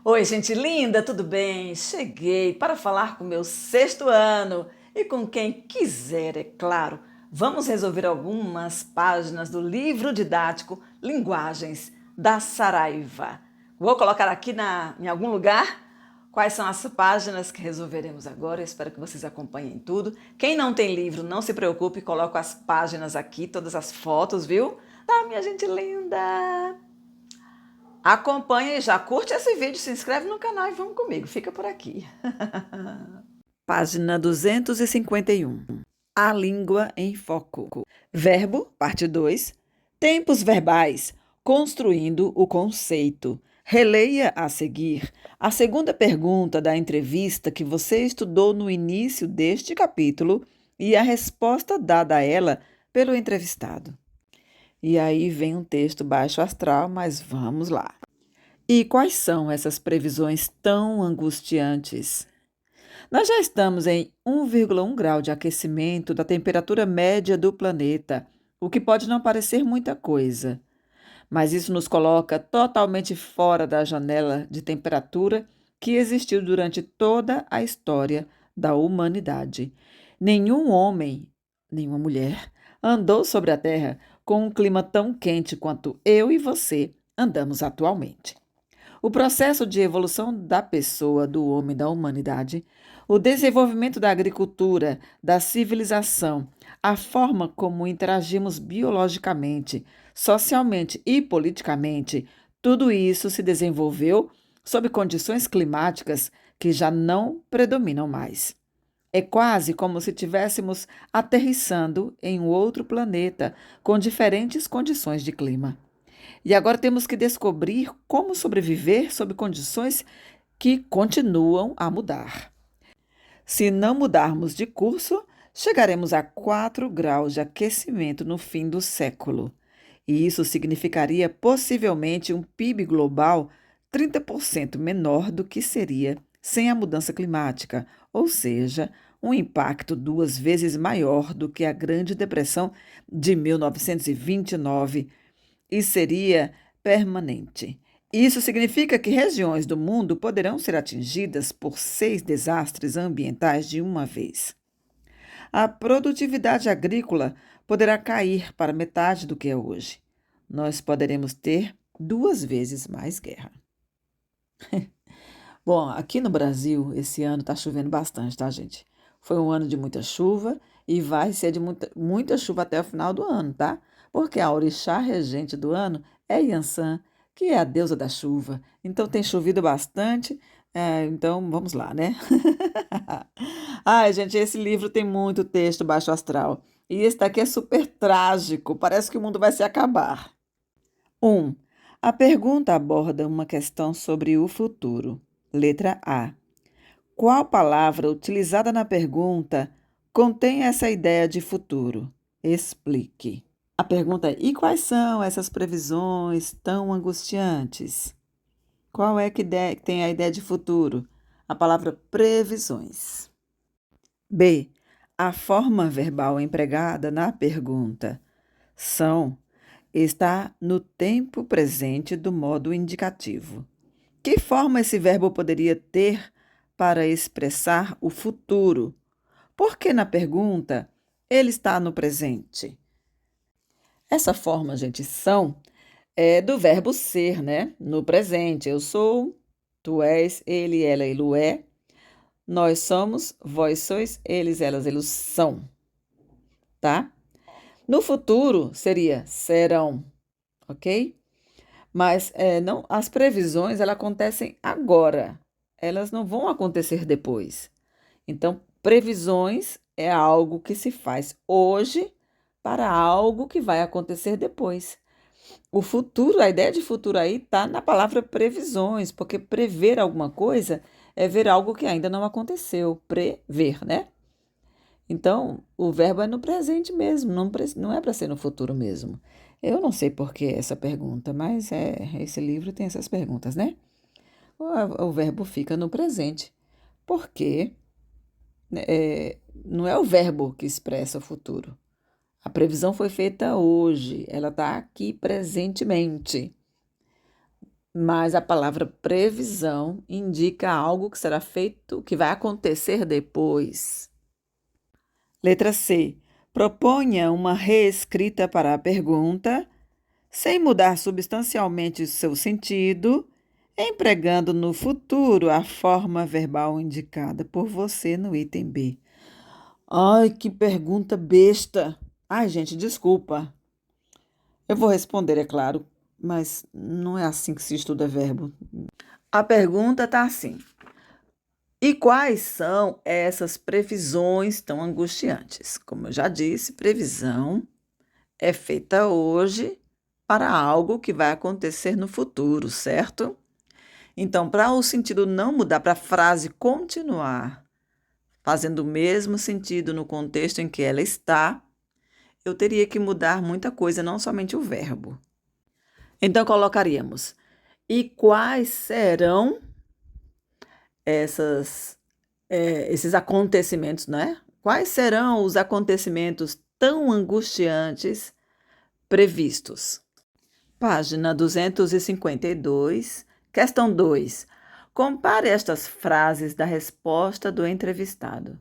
Oi, gente linda, tudo bem? Cheguei para falar com meu sexto ano e com quem quiser, é claro. Vamos resolver algumas páginas do livro didático Linguagens da Saraiva. Vou colocar aqui em algum lugar quais são as páginas que resolveremos agora. Eu espero que vocês acompanhem tudo. Quem não tem livro, não se preocupe, coloco as páginas aqui, todas as fotos, viu? Tá, minha gente linda! Acompanha e já curte esse vídeo, se inscreve no canal e vamos comigo, fica por aqui. Página 251. A língua em foco. Verbo, parte 2. Tempos verbais. Construindo o conceito. Releia a seguir a segunda pergunta da entrevista que você estudou no início deste capítulo e a resposta dada a ela pelo entrevistado. E aí vem um texto baixo astral, mas vamos lá. E quais são essas previsões tão angustiantes? Nós já estamos em 1,1 grau de aquecimento da temperatura média do planeta, o que pode não parecer muita coisa, mas isso nos coloca totalmente fora da janela de temperatura que existiu durante toda a história da humanidade. Nenhum homem, nenhuma mulher, andou sobre a Terra com um clima tão quente quanto eu e você andamos atualmente. O processo de evolução da pessoa, do homem, da humanidade, o desenvolvimento da agricultura, da civilização, a forma como interagimos biologicamente, socialmente e politicamente, tudo isso se desenvolveu sob condições climáticas que já não predominam mais. É quase como se estivéssemos aterrissando em um outro planeta com diferentes condições de clima. E agora temos que descobrir como sobreviver sob condições que continuam a mudar. Se não mudarmos de curso, chegaremos a 4 graus de aquecimento no fim do século. E isso significaria possivelmente um PIB global 30% menor do que seria sem a mudança climática, ou seja, um impacto 2 vezes maior do que a Grande Depressão de 1929 e seria permanente. Isso significa que regiões do mundo poderão ser atingidas por 6 desastres ambientais de uma vez. A produtividade agrícola poderá cair para metade do que é hoje. Nós poderemos ter 2 vezes mais guerra. Bom, aqui no Brasil, esse ano está chovendo bastante, tá, gente? Foi um ano de muita chuva e vai ser de muita chuva até o final do ano, tá? Porque a orixá regente do ano é Yansan, que é a deusa da chuva. Então tem chovido bastante, então vamos lá, né? Ai, gente, esse livro tem muito texto baixo astral. E esse daqui é super trágico, parece que o mundo vai se acabar. 1. A pergunta aborda uma questão sobre o futuro. Letra A. Qual palavra utilizada na pergunta contém essa ideia de futuro? Explique. A pergunta é: e quais são essas previsões tão angustiantes? Qual é que tem a ideia de futuro? A palavra previsões. B. A forma verbal empregada na pergunta são está no tempo presente do modo indicativo. Que forma esse verbo poderia ter para expressar o futuro? Porque na pergunta ele está no presente. Essa forma, gente, são é do verbo ser, né? No presente. Eu sou, tu és, ele, ela, ele é. Nós somos, vós sois, eles, elas, eles são, tá? No futuro seria serão, ok? Mas não, as previsões elas acontecem agora, elas não vão acontecer depois. Então, previsões é algo que se faz hoje para algo que vai acontecer depois. O futuro, a ideia de futuro aí está na palavra previsões, porque prever alguma coisa é ver algo que ainda não aconteceu, prever, né? Então, o verbo é no presente mesmo, não é para ser no futuro mesmo. Eu não sei por que essa pergunta, mas esse livro tem essas perguntas, né? O verbo fica no presente, porque não é o verbo que expressa o futuro. A previsão foi feita hoje, ela está aqui presentemente. Mas a palavra previsão indica algo que será feito, que vai acontecer depois. Letra C. Proponha uma reescrita para a pergunta, sem mudar substancialmente seu sentido, empregando no futuro a forma verbal indicada por você no item B. Ai, que pergunta besta! Ai, gente, desculpa. Eu vou responder, é claro, mas não é assim que se estuda verbo. A pergunta está assim: e quais são essas previsões tão angustiantes? Como eu já disse, previsão é feita hoje para algo que vai acontecer no futuro, certo? Então, para o sentido não mudar, para a frase continuar fazendo o mesmo sentido no contexto em que ela está, eu teria que mudar muita coisa, não somente o verbo. Então, colocaríamos: e quais serão esses acontecimentos, né? Quais serão os acontecimentos tão angustiantes previstos? Página 252, questão 2. Compare estas frases da resposta do entrevistado.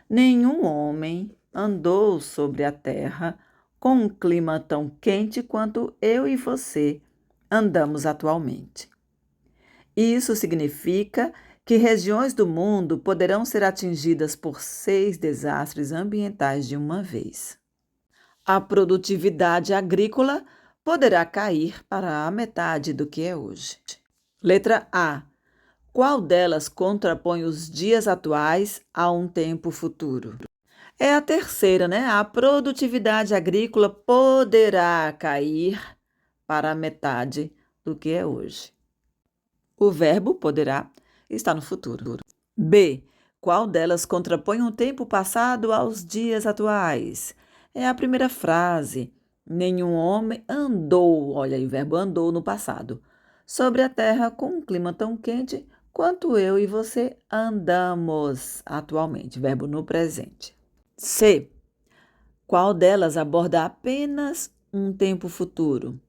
Nenhum homem andou sobre a terra com um clima tão quente quanto eu e você andamos atualmente. Isso significa que regiões do mundo poderão ser atingidas por 6 desastres ambientais de uma vez. A produtividade agrícola poderá cair para a metade do que é hoje. Letra A. Qual delas contrapõe os dias atuais a um tempo futuro? É a terceira, né? A produtividade agrícola poderá cair para a metade do que é hoje. O verbo poderá está no futuro. B. Qual delas contrapõe um tempo passado aos dias atuais? É a primeira frase. Nenhum homem andou, olha aí o verbo andou no passado, sobre a terra com um clima tão quente quanto eu e você andamos atualmente. Verbo no presente. C. Qual delas aborda apenas um tempo futuro?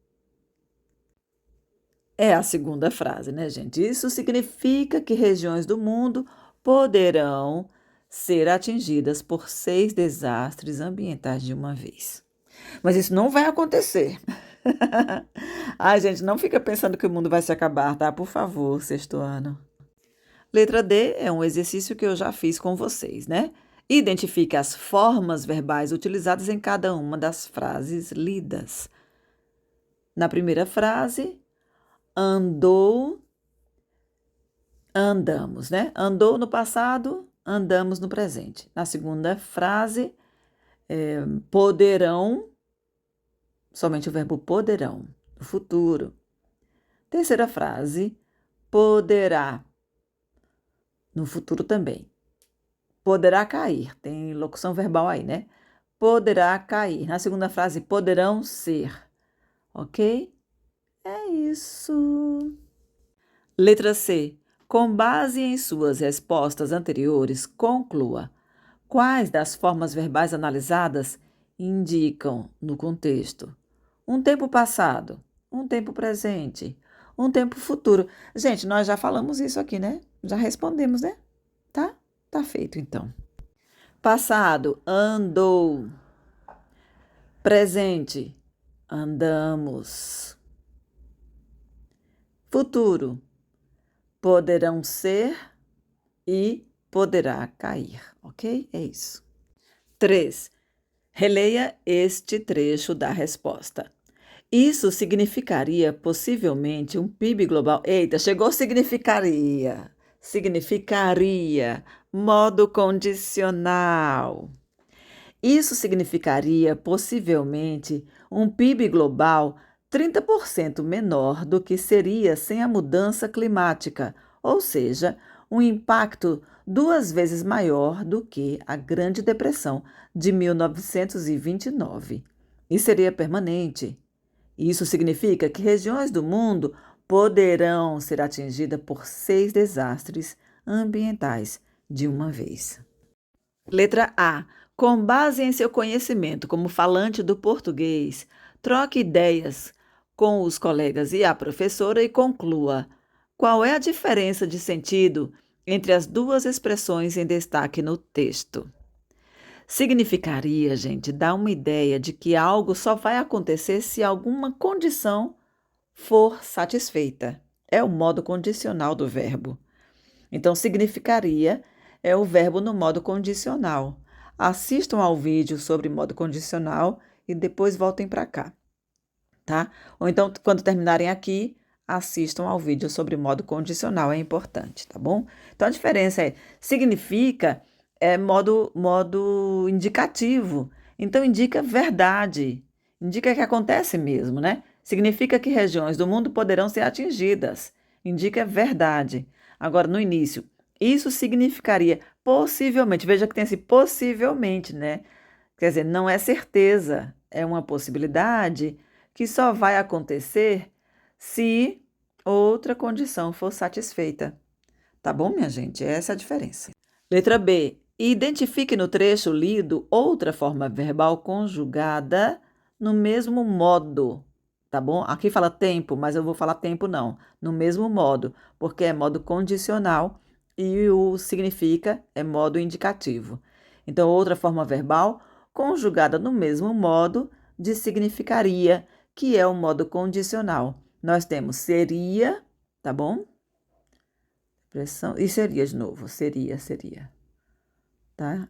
É a segunda frase, né, gente? Isso significa que regiões do mundo poderão ser atingidas por 6 desastres ambientais de uma vez. Mas isso não vai acontecer. Ai, gente, não fica pensando que o mundo vai se acabar, tá? Por favor, sexto ano. Letra D é um exercício que eu já fiz com vocês, né? Identifique as formas verbais utilizadas em cada uma das frases lidas. Na primeira frase, andou, andamos, né? Andou no passado, andamos no presente. Na segunda frase, poderão, somente o verbo poderão, no futuro. Terceira frase, poderá, no futuro também. Poderá cair, tem locução verbal aí, né? Poderá cair. Na segunda frase, poderão ser. Ok? É isso. Letra C. Com base em suas respostas anteriores, conclua quais das formas verbais analisadas indicam no contexto um tempo passado, um tempo presente, um tempo futuro. Gente, nós já falamos isso aqui, né? Já respondemos, né? Tá? Tá feito então. Passado, andou. Presente, andamos. Futuro, poderão ser e poderá cair, ok? É isso. 3. Releia este trecho da resposta. Isso significaria possivelmente um PIB global. Eita, chegou significaria. Significaria. Modo condicional. Isso significaria possivelmente um PIB global 30% menor do que seria sem a mudança climática, ou seja, um impacto 2 vezes maior do que a Grande Depressão de 1929. E seria permanente. Isso significa que regiões do mundo poderão ser atingidas por 6 desastres ambientais de uma vez. Letra A. Com base em seu conhecimento como falante do português, troque ideias com os colegas e a professora e conclua qual é a diferença de sentido entre as duas expressões em destaque no texto. Significaria, gente, dar uma ideia de que algo só vai acontecer se alguma condição for satisfeita. É o modo condicional do verbo. Então, significaria é o verbo no modo condicional. Assistam ao vídeo sobre modo condicional e depois voltem para cá, tá? Ou então, quando terminarem aqui, assistam ao vídeo sobre modo condicional, é importante, tá bom? Então, a diferença significa modo indicativo. Então, indica verdade, indica que acontece mesmo, né? Significa que regiões do mundo poderão ser atingidas, indica verdade. Agora, no início, isso significaria possivelmente, veja que tem esse possivelmente, né? Quer dizer, não é certeza, é uma possibilidade que só vai acontecer se outra condição for satisfeita. Tá bom, minha gente? Essa é a diferença. Letra B. Identifique no trecho lido outra forma verbal conjugada no mesmo modo. Tá bom? Aqui fala tempo, mas eu vou falar tempo não. No mesmo modo, porque é modo condicional e o significa é modo indicativo. Então, outra forma verbal conjugada no mesmo modo de significaria, que é o modo condicional. Nós temos seria, tá bom? E seria de novo. Seria. Tá?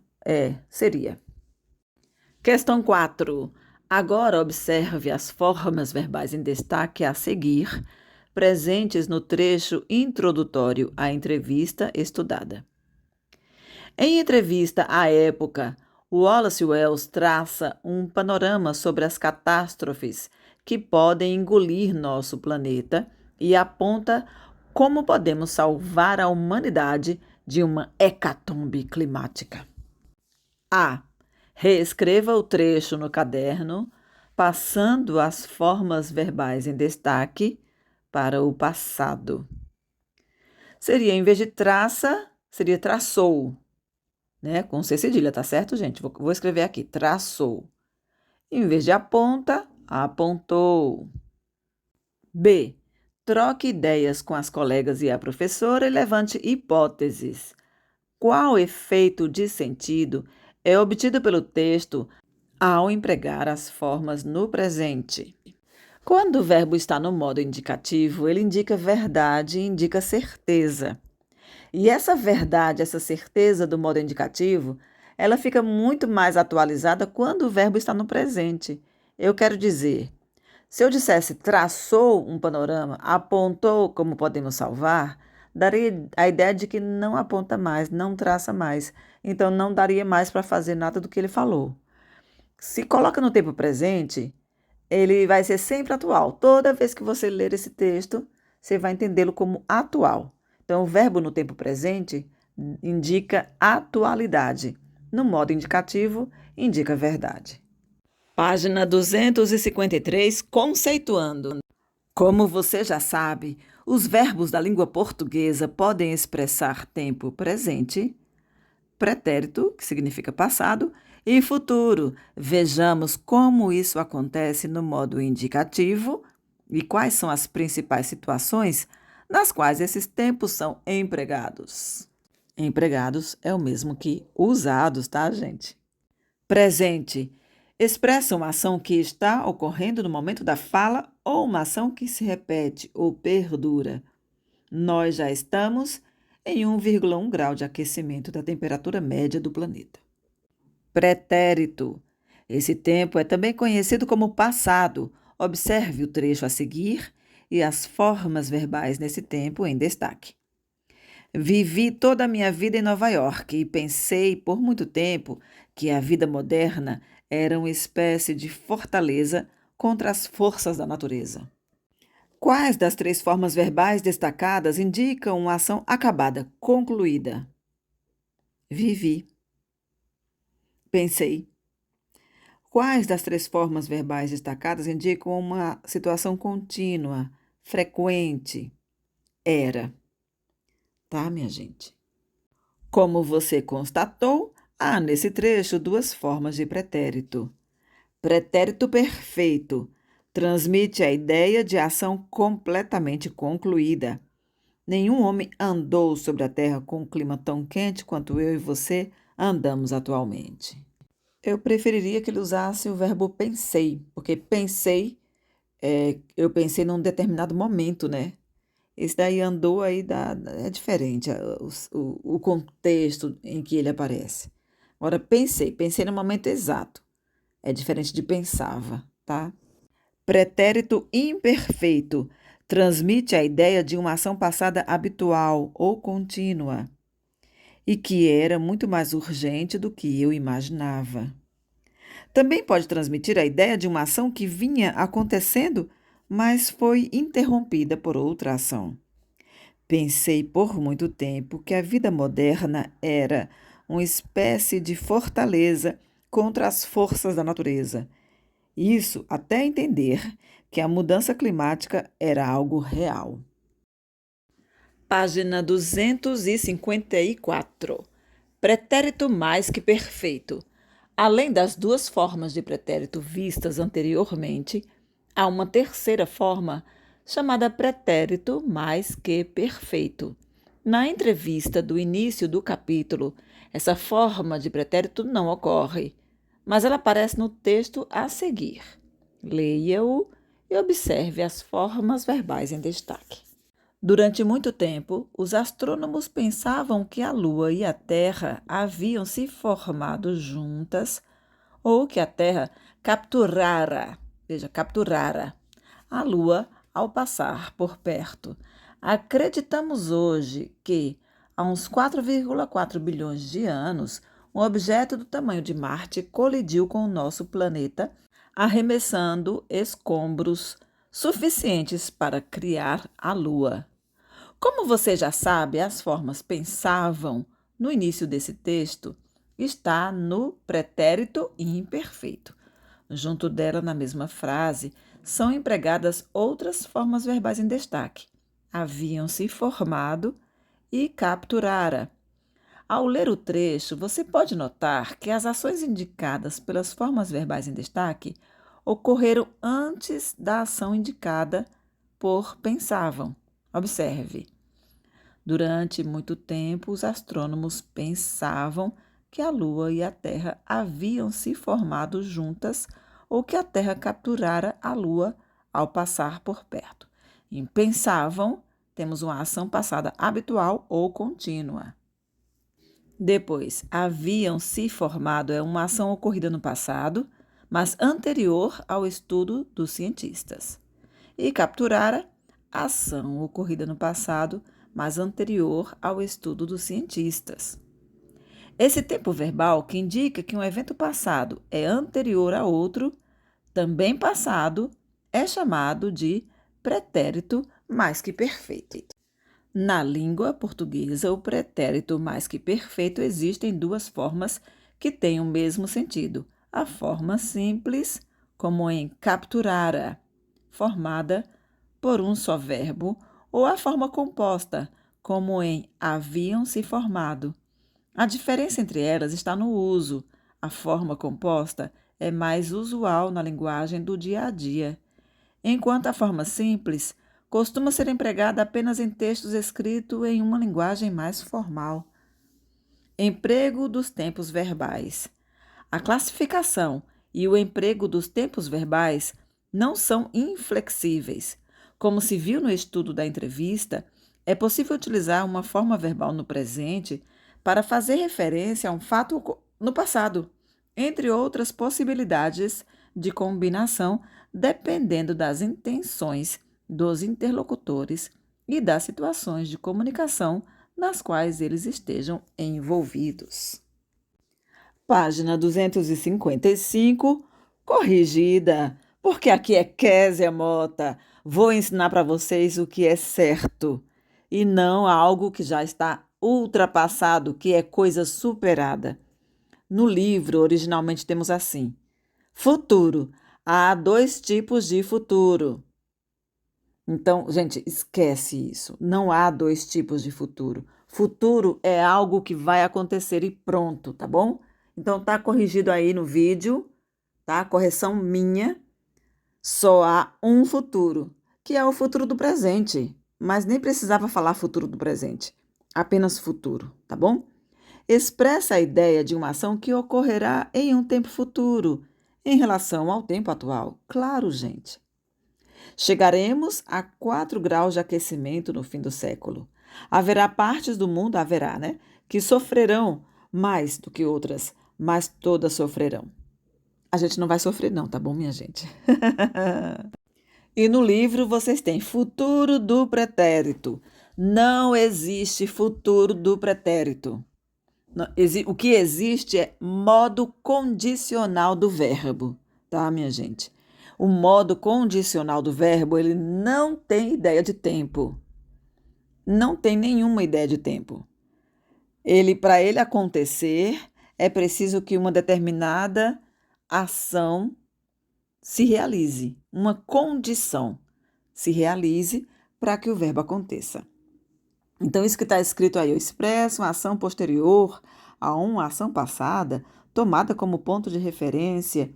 Seria. Questão 4. Agora observe as formas verbais em destaque a seguir, presentes no trecho introdutório à entrevista estudada. Em entrevista à época, Wallace Wells traça um panorama sobre as catástrofes que podem engolir nosso planeta e aponta como podemos salvar a humanidade de uma hecatombe climática. A. Reescreva o trecho no caderno, passando as formas verbais em destaque para o passado. Seria, em vez de traça, seria traçou, né? Com C cedilha, tá certo, gente? Vou escrever aqui, traçou. Em vez de aponta, apontou. B. Troque ideias com as colegas e a professora e levante hipóteses. Qual efeito de sentido é obtido pelo texto ao empregar as formas no presente? Quando o verbo está no modo indicativo, ele indica verdade e indica certeza. E essa verdade, essa certeza do modo indicativo, ela fica muito mais atualizada quando o verbo está no presente. Eu quero dizer, se eu dissesse traçou um panorama, apontou como podemos salvar, daria a ideia de que não aponta mais, não traça mais. Então, não daria mais para fazer nada do que ele falou. Se coloca no tempo presente, ele vai ser sempre atual. Toda vez que você ler esse texto, você vai entendê-lo como atual. Então, o verbo no tempo presente indica atualidade. No modo indicativo, indica verdade. Página 253, conceituando. Como você já sabe, os verbos da língua portuguesa podem expressar tempo presente, pretérito, que significa passado, e futuro. Vejamos como isso acontece no modo indicativo e quais são as principais situações nas quais esses tempos são empregados. Empregados é o mesmo que usados, tá, gente? Presente. Expressa uma ação que está ocorrendo no momento da fala ou uma ação que se repete ou perdura. Nós já estamos em 1,1 grau de aquecimento da temperatura média do planeta. Pretérito. Esse tempo é também conhecido como passado. Observe o trecho a seguir e as formas verbais nesse tempo em destaque. Vivi toda a minha vida em Nova York e pensei por muito tempo que a vida moderna era uma espécie de fortaleza contra as forças da natureza. Quais das 3 formas verbais destacadas indicam uma ação acabada, concluída? Vivi. Pensei. Quais das 3 formas verbais destacadas indicam uma situação contínua, frequente? Era. Tá, minha gente? Como você constatou, há nesse trecho 2 formas de pretérito. Pretérito perfeito. Transmite a ideia de ação completamente concluída. Nenhum homem andou sobre a terra com um clima tão quente quanto eu e você andamos atualmente. Eu preferiria que ele usasse o verbo pensei, porque pensei, eu pensei num determinado momento, né? Esse daí andou aí é diferente, o contexto em que ele aparece. Agora, pensei no momento exato. É diferente de pensava, tá? Pretérito imperfeito transmite a ideia de uma ação passada habitual ou contínua e que era muito mais urgente do que eu imaginava. Também pode transmitir a ideia de uma ação que vinha acontecendo, mas foi interrompida por outra ação. Pensei por muito tempo que a vida moderna era uma espécie de fortaleza contra as forças da natureza. Isso até entender que a mudança climática era algo real. Página 254. Pretérito mais que perfeito. Além das duas formas de pretérito vistas anteriormente, há uma terceira forma chamada pretérito mais que perfeito. Na entrevista do início do capítulo, essa forma de pretérito não ocorre, mas ela aparece no texto a seguir. Leia-o e observe as formas verbais em destaque. Durante muito tempo, os astrônomos pensavam que a Lua e a Terra haviam se formado juntas ou que a Terra capturara a Lua ao passar por perto. Acreditamos hoje que, há uns 4,4 bilhões de anos, um objeto do tamanho de Marte colidiu com o nosso planeta, arremessando escombros suficientes para criar a Lua. Como você já sabe, as formas pensavam no início desse texto está no pretérito imperfeito. Junto dela, na mesma frase, são empregadas outras formas verbais em destaque. Haviam se formado e capturara. Ao ler o trecho, você pode notar que as ações indicadas pelas formas verbais em destaque ocorreram antes da ação indicada por pensavam. Observe. Durante muito tempo, os astrônomos pensavam que a Lua e a Terra haviam se formado juntas ou que a Terra capturara a Lua ao passar por perto. Em pensavam, temos uma ação passada habitual ou contínua. Depois, haviam se formado é uma ação ocorrida no passado, mas anterior ao estudo dos cientistas. E capturara, ação ocorrida no passado, mas anterior ao estudo dos cientistas. Esse tempo verbal, que indica que um evento passado é anterior a outro, também passado, é chamado de pretérito mais que perfeito. Na língua portuguesa, o pretérito mais que perfeito existe em duas formas que têm o mesmo sentido. A forma simples, como em capturara, formada por um só verbo, ou a forma composta, como em haviam se formado. A diferença entre elas está no uso. A forma composta é mais usual na linguagem do dia a dia, enquanto a forma simples costuma ser empregada apenas em textos escritos em uma linguagem mais formal. Emprego dos tempos verbais. A classificação e o emprego dos tempos verbais não são inflexíveis. Como se viu no estudo da entrevista, é possível utilizar uma forma verbal no presente para fazer referência a um fato no passado, entre outras possibilidades de combinação, dependendo das intenções dos interlocutores e das situações de comunicação nas quais eles estejam envolvidos. Página 255, corrigida, porque aqui é Késia Mota. Vou ensinar para vocês o que é certo e não algo que já está ultrapassado, que é coisa superada. No livro, originalmente temos assim: futuro. Há dois tipos de futuro. Então, gente, esquece isso. Não há dois tipos de futuro. Futuro é algo que vai acontecer e pronto, tá bom? Então, tá corrigido aí no vídeo, tá? Correção minha. Só há um futuro, que é o futuro do presente, mas nem precisava falar futuro do presente, apenas futuro, tá bom? Expressa a ideia de uma ação que ocorrerá em um tempo futuro, em relação ao tempo atual. Claro, gente. Chegaremos a 4 graus de aquecimento no fim do século. Haverá partes do mundo, né, que sofrerão mais do que outras, mas todas sofrerão. A gente não vai sofrer não, tá bom, minha gente? E no livro vocês têm futuro do pretérito. Não existe futuro do pretérito. O que existe é modo condicional do verbo, tá, minha gente? O modo condicional do verbo, ele não tem ideia de tempo. Não tem nenhuma ideia de tempo. Para ele acontecer, é preciso que uma determinada ação se realize, uma condição se realize para que o verbo aconteça. Então, isso que está escrito aí, eu expresso uma ação posterior a uma ação passada, tomada como ponto de referência,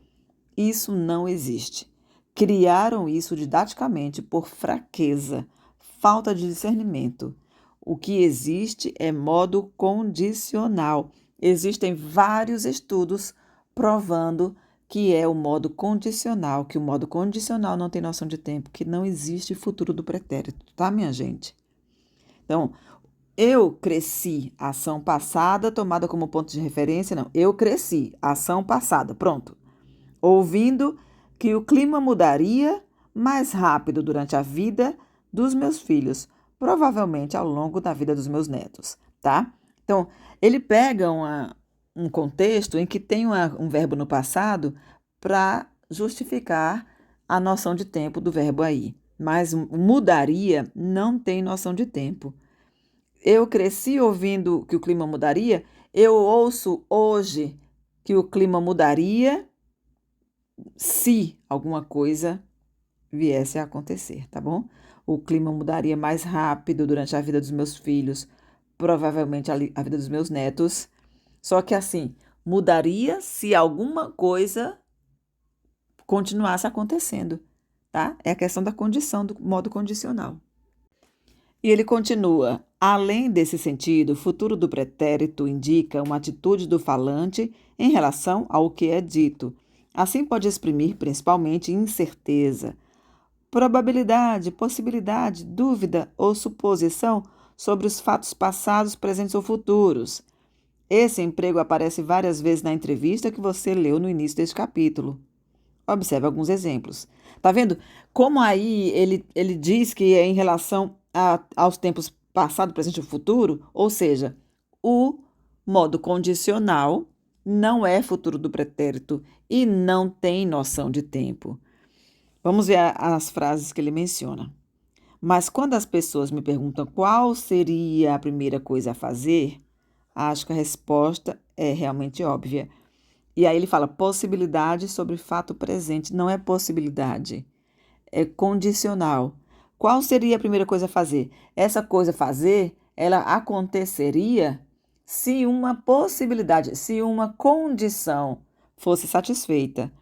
isso não existe. Criaram isso didaticamente por fraqueza, falta de discernimento. O que existe é modo condicional. Existem vários estudos provando que é o modo condicional, que o modo condicional não tem noção de tempo, que não existe futuro do pretérito, tá, minha gente? Então, eu cresci, ação passada tomada como ponto de referência, não. Eu cresci, ação passada, pronto. Ouvindo que o clima mudaria mais rápido durante a vida dos meus filhos, provavelmente ao longo da vida dos meus netos, tá? Então, ele pega um contexto em que tem um verbo no passado para justificar a noção de tempo do verbo aí. Mas mudaria não tem noção de tempo. Eu cresci ouvindo que o clima mudaria, eu ouço hoje que o clima mudaria se alguma coisa viesse a acontecer, tá bom? O clima mudaria mais rápido durante a vida dos meus filhos, provavelmente a vida dos meus netos. Só que assim, mudaria se alguma coisa continuasse acontecendo, tá? É a questão da condição, do modo condicional. E ele continua: além desse sentido, o futuro do pretérito indica uma atitude do falante em relação ao que é dito. Assim, pode exprimir principalmente incerteza, probabilidade, possibilidade, dúvida ou suposição sobre os fatos passados, presentes ou futuros. Esse emprego aparece várias vezes na entrevista que você leu no início deste capítulo. Observe alguns exemplos. Tá vendo como aí ele diz que é em relação aos tempos passado, presente e futuro? Ou seja, o modo condicional não é futuro do pretérito e não tem noção de tempo. Vamos ver as frases que ele menciona. Mas quando as pessoas me perguntam qual seria a primeira coisa a fazer, acho que a resposta é realmente óbvia. E aí ele fala possibilidade sobre fato presente. Não é possibilidade, é condicional. Qual seria a primeira coisa a fazer? Essa coisa a fazer, ela aconteceria se uma possibilidade, se uma condição fosse satisfeita.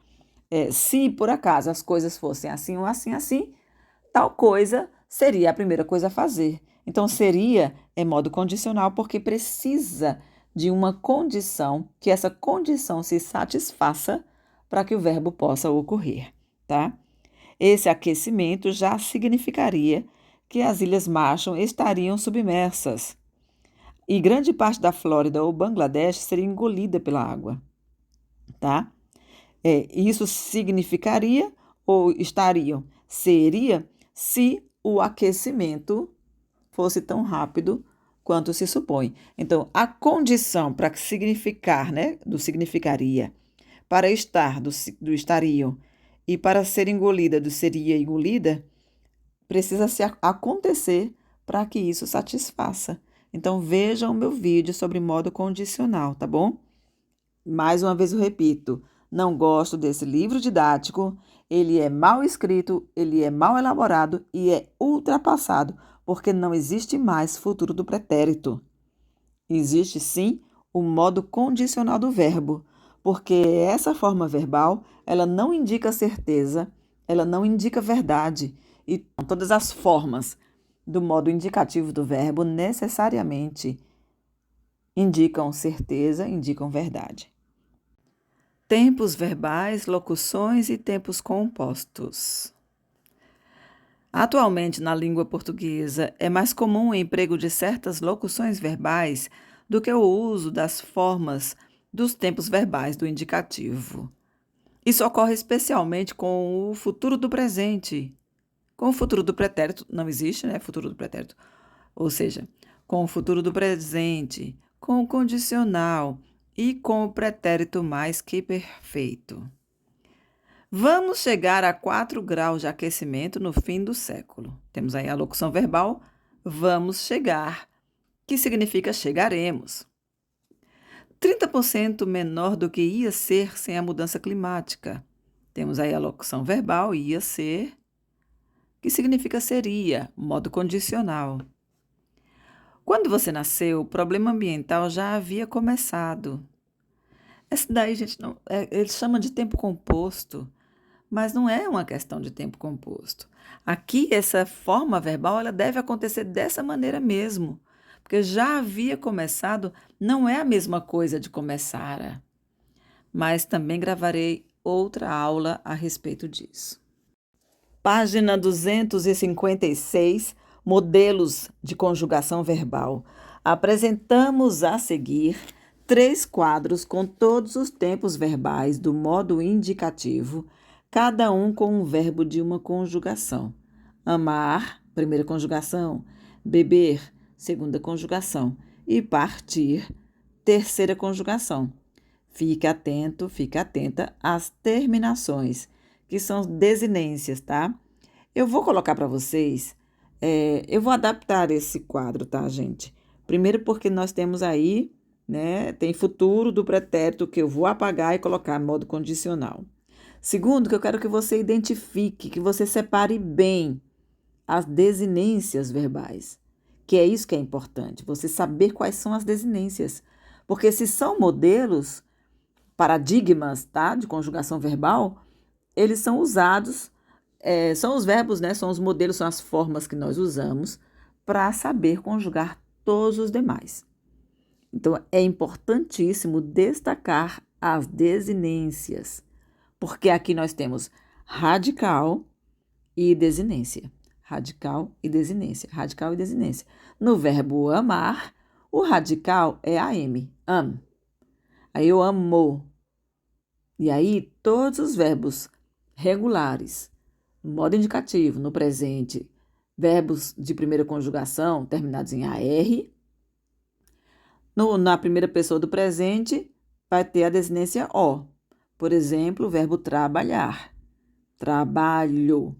Se por acaso as coisas fossem assim ou assim, assim, tal coisa seria a primeira coisa a fazer. Então, seria é modo condicional porque precisa de uma condição, que essa condição se satisfaça para que o verbo possa ocorrer, tá? Esse aquecimento já significaria que as Ilhas Marshall estariam submersas e grande parte da Flórida ou Bangladesh seria engolida pela água, tá? Isso significaria ou estariam, seria se o aquecimento fosse tão rápido quanto se supõe. Então, a condição para significar, né, do significaria, para estar, do estariam, e para ser engolida, do seria engolida, precisa se acontecer para que isso satisfaça. Então, vejam o meu vídeo sobre modo condicional, tá bom? Mais uma vez eu repito, não gosto desse livro didático, ele é mal escrito, ele é mal elaborado e é ultrapassado, porque não existe mais futuro do pretérito. Existe sim o modo condicional do verbo, porque essa forma verbal, ela não indica certeza ela não indica verdade. E todas as formas do modo indicativo do verbo necessariamente indicam certeza, indicam verdade. Tempos verbais, locuções e tempos compostos. Atualmente, na língua portuguesa, é mais comum o emprego de certas locuções verbais do que o uso das formas dos tempos verbais do indicativo. Isso ocorre especialmente com o futuro do presente. Com o futuro do pretérito, não existe, né? Futuro do pretérito. Ou seja, com o futuro do presente, com o condicional e com o pretérito mais que perfeito. Vamos chegar a 4 graus de aquecimento no fim do século. Temos aí a locução verbal vamos chegar, que significa chegaremos. 30% menor do que ia ser sem a mudança climática. Temos aí a locução verbal ia ser, que significa seria, modo condicional. Quando você nasceu, o problema ambiental já havia começado. Essa daí, gente, não, eles chamam de tempo composto, mas não é uma questão de tempo composto. Aqui, essa forma verbal, ela deve acontecer dessa maneira mesmo, porque já havia começado, não é a mesma coisa de começara. Mas também gravarei outra aula a respeito disso. Página 256, modelos de conjugação verbal. Apresentamos a seguir 3 quadros com todos os tempos verbais do modo indicativo, cada um com um verbo de uma conjugação. Amar, primeira conjugação. Beber, segunda conjugação. E partir, terceira conjugação. Fique atento, fique atenta às terminações, que são desinências, tá? Eu vou colocar para vocês, eu vou adaptar esse quadro, tá, gente? Primeiro porque nós temos aí, né, tem futuro do pretérito que eu vou apagar e colocar em modo condicional. Segundo, que eu quero que você identifique, que você separe bem as desinências verbais, que é isso que é importante, você saber quais são as desinências. Porque se são modelos, paradigmas, tá, de conjugação verbal, eles são usados, são os verbos, né, são os modelos, são as formas que nós usamos para saber conjugar todos os demais. Então, é importantíssimo destacar as desinências, porque aqui nós temos radical e desinência. Radical e desinência. Radical e desinência. No verbo amar, o radical é am, am. Aí eu amo. E aí, todos os verbos regulares, no modo indicativo, no presente, verbos de primeira conjugação terminados em AR, na primeira pessoa do presente, vai ter a desinência O. Por exemplo, o verbo trabalhar. Trabalho.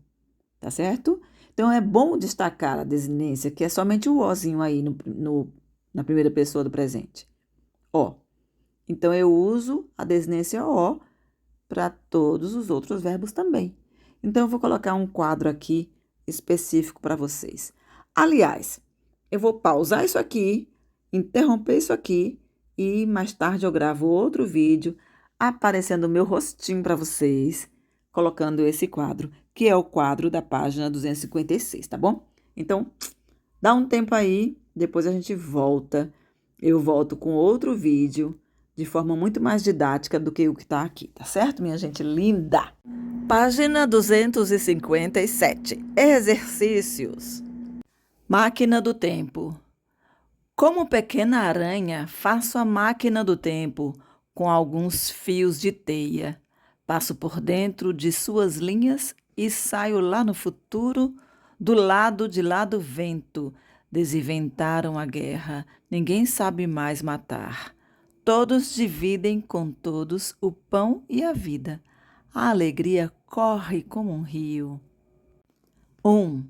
Tá certo? Então, é bom destacar a desinência, que é somente o Ozinho aí na primeira pessoa do presente. O. Então, eu uso a desinência O para todos os outros verbos também. Então, eu vou colocar um quadro aqui específico para vocês. Aliás, eu vou pausar isso aqui, interromper isso aqui e mais tarde eu gravo outro vídeo aparecendo o meu rostinho para vocês, colocando esse quadro, que é o quadro da página 256, tá bom? Então, dá um tempo aí, depois a gente volta. Eu volto com outro vídeo de forma muito mais didática do que o que está aqui, tá certo, minha gente linda? Página 257. Exercícios. Máquina do tempo. Como pequena aranha, faço a máquina do tempo com alguns fios de teia. Passo por dentro de suas linhas e saio lá no futuro, do lado de lá do vento. Desinventaram a guerra, ninguém sabe mais matar. Todos dividem com todos o pão e a vida. A alegria corre como um rio. 1.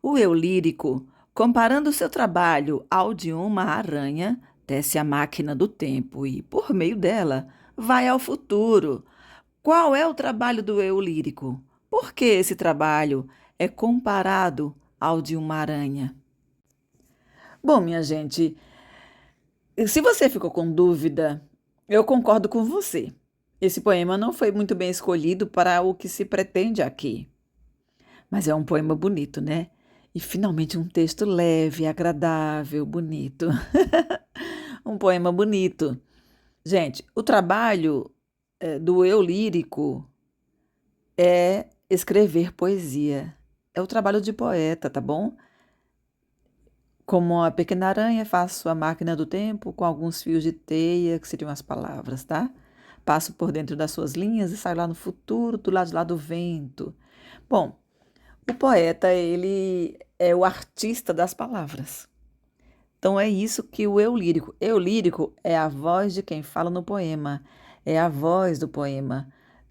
O eu lírico, comparando seu trabalho ao de uma aranha, desce a máquina do tempo e, por meio dela, vai ao futuro. Qual é o trabalho do eu lírico? Por que esse trabalho é comparado ao de uma aranha? Bom, minha gente, se você ficou com dúvida, eu concordo com você. Esse poema não foi muito bem escolhido para o que se pretende aqui. Mas é um poema bonito, né? E finalmente um texto leve, agradável, bonito. Um poema bonito. Gente, o trabalho do eu lírico é escrever poesia. É o trabalho de poeta, tá bom? Como a pequena aranha, faço a máquina do tempo com alguns fios de teia, que seriam as palavras, tá? Passo por dentro das suas linhas e saio lá no futuro, do lado de lá do vento. Bom, o poeta, ele é o artista das palavras. Então é isso que o eu lírico. Eu lírico é a voz de quem fala no poema, é a voz do poema,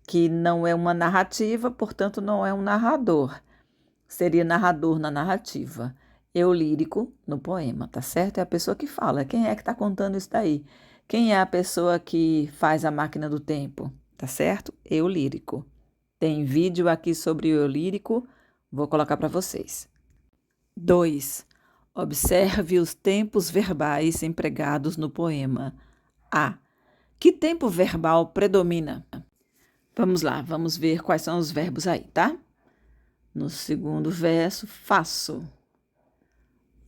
que não é uma narrativa, portanto não é um narrador. Seria narrador na narrativa. Eu lírico no poema, tá certo? É a pessoa que fala. Quem é que está contando isso daí? Quem é a pessoa que faz a máquina do tempo? Tá certo? Eu lírico. Tem vídeo aqui sobre o eu lírico, vou colocar para vocês. 2. Observe os tempos verbais empregados no poema. A. Que tempo verbal predomina? Vamos lá, vamos ver quais são os verbos aí, tá? No segundo verso, faço.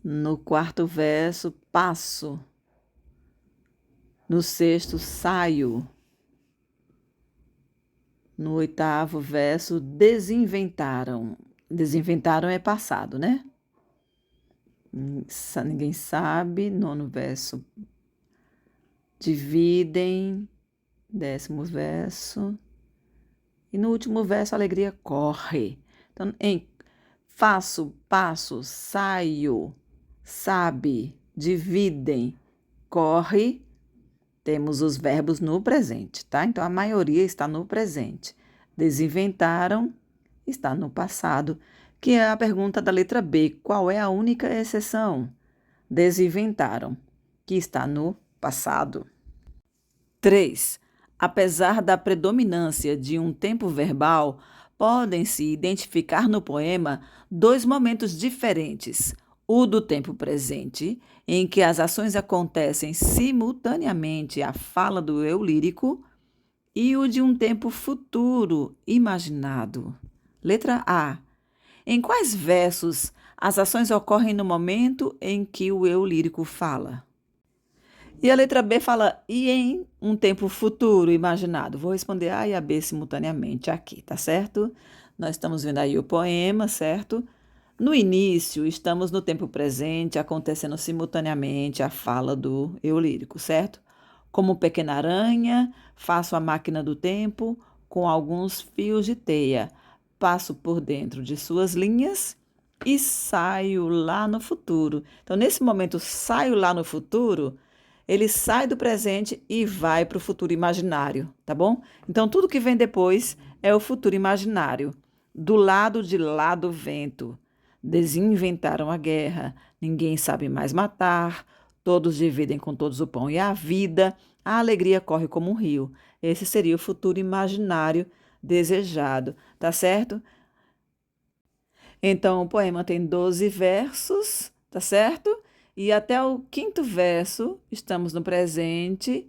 No quarto verso, passo. No sexto, saio. No oitavo verso, desinventaram. Desinventaram é passado, né? Ninguém sabe. Nono verso, dividem. Décimo verso. E no último verso, a alegria corre. Então, em faço, passo, saio, sabe, dividem, corre, temos os verbos no presente, tá? Então, a maioria está no presente. Desinventaram, está no passado, que é a pergunta da letra B. Qual é a única exceção? Desinventaram, que está no passado. 3. Apesar da predominância de um tempo verbal, podem-se identificar no poema dois momentos diferentes: o do tempo presente, em que as ações acontecem simultaneamente à fala do eu lírico, e o de um tempo futuro, imaginado. Letra A. Em quais versos as ações ocorrem no momento em que o eu lírico fala? E a letra B fala, e em um tempo futuro imaginado? Vou responder A e a B simultaneamente aqui, tá certo? Nós estamos vendo aí o poema, certo? No início, estamos no tempo presente, acontecendo simultaneamente a fala do eu lírico, certo? Como pequena aranha, faço a máquina do tempo com alguns fios de teia. Passo por dentro de suas linhas e saio lá no futuro. Então, nesse momento, saio lá no futuro, ele sai do presente e vai para o futuro imaginário, tá bom? Então, tudo que vem depois é o futuro imaginário. Do lado de lá do vento. Desinventaram a guerra, ninguém sabe mais matar, todos dividem com todos o pão e a vida, a alegria corre como um rio. Esse seria o futuro imaginário desejado, tá certo? Então, o poema tem 12 versos, tá certo? E até o quinto verso, estamos no presente,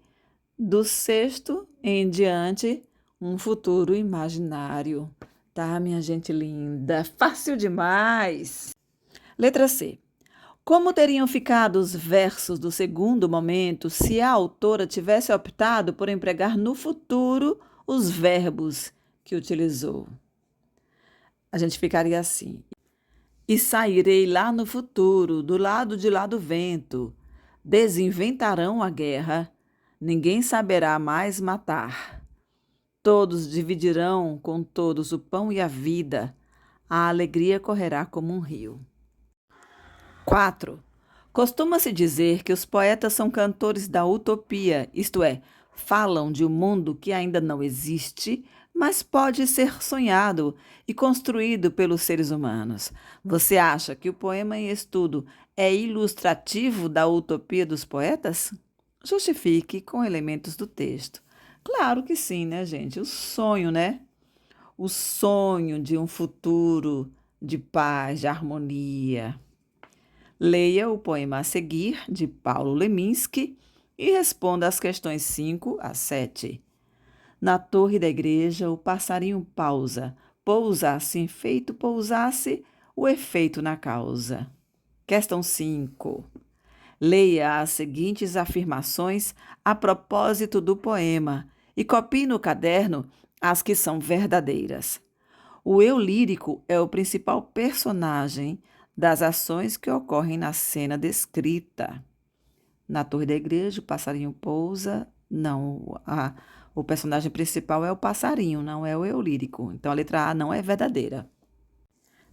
do sexto em diante, um futuro imaginário. Tá, minha gente linda? Fácil demais! Letra C. Como teriam ficado os versos do segundo momento se a autora tivesse optado por empregar no futuro os verbos que utilizou? A gente ficaria assim. E sairei lá no futuro, do lado de lá do vento. Desinventarão a guerra, ninguém saberá mais matar. Todos dividirão com todos o pão e a vida. A alegria correrá como um rio. 4. Costuma-se dizer que os poetas são cantores da utopia, isto é, falam de um mundo que ainda não existe, mas pode ser sonhado e construído pelos seres humanos. Você acha que o poema em estudo é ilustrativo da utopia dos poetas? Justifique com elementos do texto. Claro que sim, né, gente? O sonho, né? O sonho de um futuro de paz, de harmonia. Leia o poema a seguir, de Paulo Leminski, e responda as questões 5 a 7. Na torre da igreja, o passarinho pausa, pousasse, feito, pousasse, o efeito na causa. Questão 5. Leia as seguintes afirmações a propósito do poema e copie no caderno as que são verdadeiras. O eu lírico é o principal personagem das ações que ocorrem na cena descrita. Na torre da igreja, o passarinho pousa. Não, o personagem principal é o passarinho, não é o eu lírico. Então, a letra A não é verdadeira.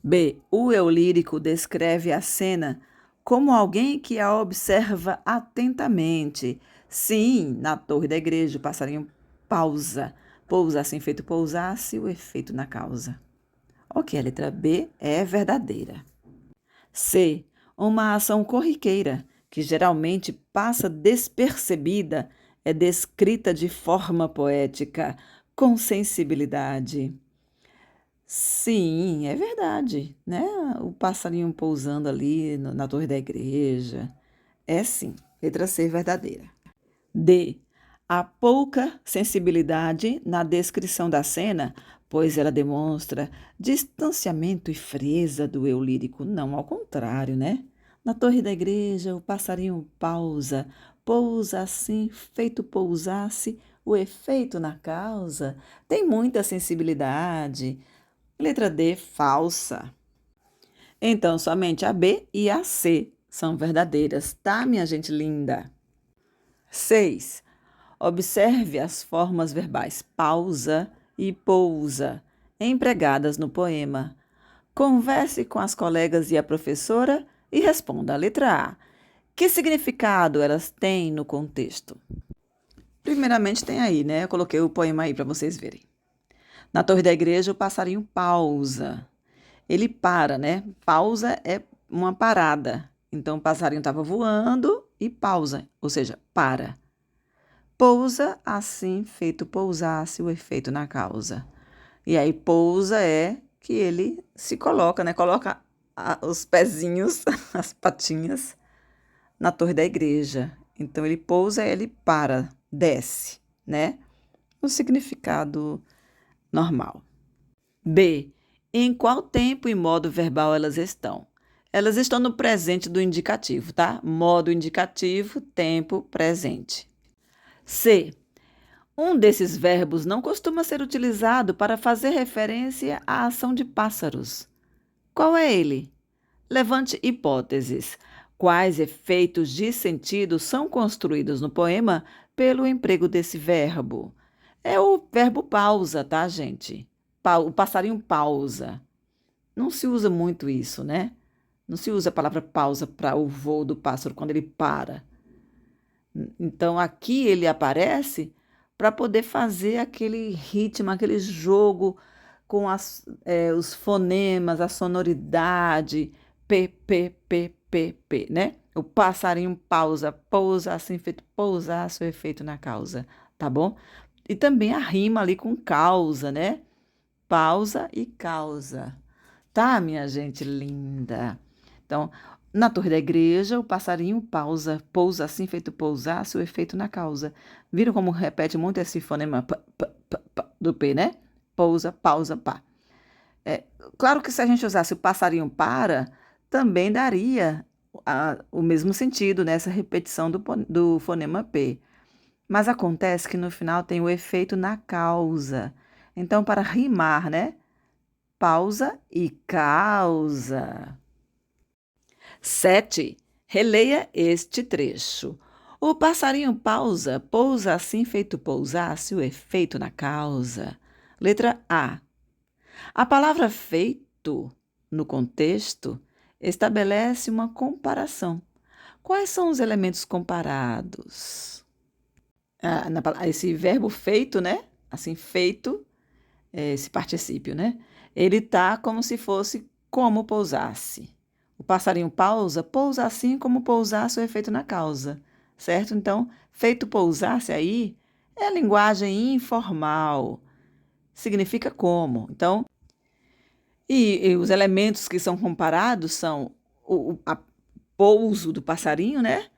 B. O eu lírico descreve a cena como alguém que a observa atentamente. Sim, na torre da igreja, o passarinho pausa. Pousa assim feito pousasse, o efeito na causa. Ok, a letra B é verdadeira. C. Uma ação corriqueira, que geralmente passa despercebida, é descrita de forma poética, com sensibilidade. Sim, é verdade, né? O passarinho pousando ali na torre da igreja. É sim, letra C verdadeira. D. Há pouca sensibilidade na descrição da cena, pois ela demonstra distanciamento e frieza do eu lírico. Não, ao contrário, né? Na torre da igreja, o passarinho pausa, pousa assim, feito pousasse, o efeito na causa. Tem muita sensibilidade. Letra D, falsa. Então, somente a B e a C são verdadeiras, tá, minha gente linda? 6. Observe as formas verbais pausa e pousa, empregadas no poema. Converse com as colegas e a professora e responda a letra A. Que significado elas têm no contexto? Primeiramente tem aí, né? Eu coloquei o poema aí para vocês verem. Na torre da igreja, o passarinho pausa. Ele para, né? Pausa é uma parada. Então, o passarinho estava voando e pausa, ou seja, para. Pousa, assim, feito pousasse, o efeito na causa. E aí, pousa é que ele se coloca, né? Coloca os pezinhos, as patinhas, na torre da igreja. Então, ele pousa, ele para, desce, né? O significado normal. B. Em qual tempo e modo verbal elas estão? Elas estão no presente do indicativo, tá? Modo indicativo, tempo presente. C. Um desses verbos não costuma ser utilizado para fazer referência à ação de pássaros. Qual é ele? Levante hipóteses. Quais efeitos de sentido são construídos no poema pelo emprego desse verbo? É o verbo pausa, tá, gente? O passarinho pausa. Não se usa muito isso, né? Não se usa a palavra pausa para o voo do pássaro quando ele para. Então, aqui ele aparece para poder fazer aquele ritmo, aquele jogo com os fonemas, a sonoridade, P, P, P, P, P, né? O passarinho pausa, pousa, assim feito pousar, seu efeito na causa, tá bom? E também a rima ali com causa, né? Pausa e causa. Tá, minha gente linda? Então, na torre da igreja, o passarinho pausa, pousa assim, feito pousar, seu efeito na causa. Viram como repete muito esse fonema do P, né? Pousa, pausa, pá. Claro que se a gente usasse o passarinho para, também daria o mesmo sentido nessa repetição do fonema P. Mas acontece que no final tem o efeito na causa. Então, para rimar, né? Pausa e causa. 7. Releia este trecho. O passarinho pausa, pousa assim feito pousasse, o efeito na causa. Letra A. A palavra feito, no contexto, estabelece uma comparação. Quais são os elementos comparados? Esse verbo feito, né? Assim, feito, esse particípio, né? Ele está como se fosse como pousasse. O passarinho pausa, pousa assim como pousasse o efeito na causa, certo? Então, feito pousasse aí é a linguagem informal, significa como. Então, e os elementos que são comparados são o pouso do passarinho, né?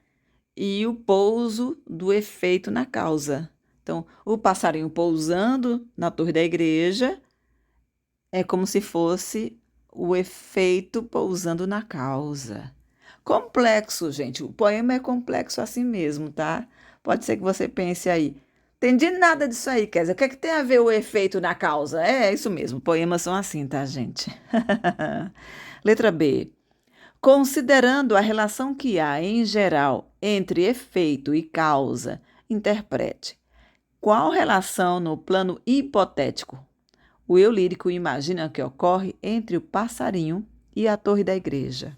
E o pouso do efeito na causa. Então, o passarinho pousando na torre da igreja É como se fosse o efeito pousando na causa. Complexo, gente. O poema é complexo assim mesmo, tá? Pode ser que você pense aí. Entendi nada disso aí, Kézia. O que é que tem a ver o efeito na causa? É isso mesmo. Poemas são assim, tá, gente? Letra B. Considerando a relação que há, em geral, entre efeito e causa, interprete. Qual relação no plano hipotético o eu lírico imagina que ocorre entre o passarinho e a torre da igreja?